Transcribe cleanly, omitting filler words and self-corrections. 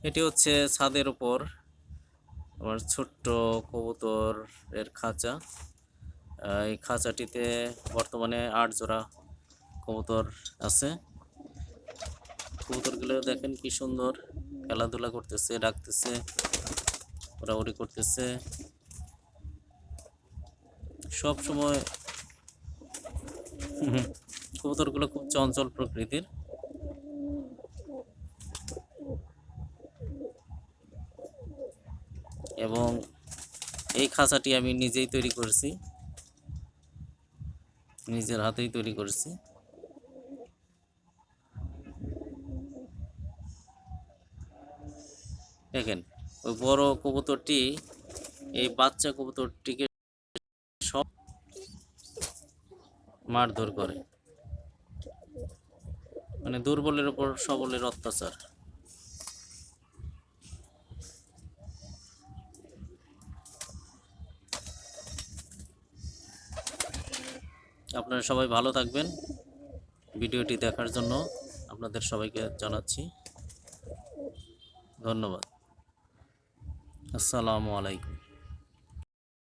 এটি হচ্ছে ছাদের উপর আমার ছোট্ট কবুতর এর খাঁচা। এই খাঁচাটিতে বর্তমানে 8 জোড়া কবুতর আছে। কবুতরগুলো দেখেন কি সুন্দর খেলাধুলা করতেছে, ডাকতেছে, ওড়াউড়ি করতেছে। সব সময় কবুতরগুলো খুব চঞ্চল প্রকৃতির। এবং এই খাঁচাটি আমি নিজেই তৈরি করেছি, নিজের হাতেই তৈরি করেছি। দেখেন ওই বড় কবুতরটি এই বাচ্চা কবুতরটিকে সব মারধর করে, মানে দুর্বলের উপর সবলের অত্যাচার। আপনারা সবাই ভালো থাকবেন। ভিডিওটি দেখার জন্য আপনাদের সবাইকে জানাচ্ছি ধন্যবাদ। আসসালামু আলাইকুম।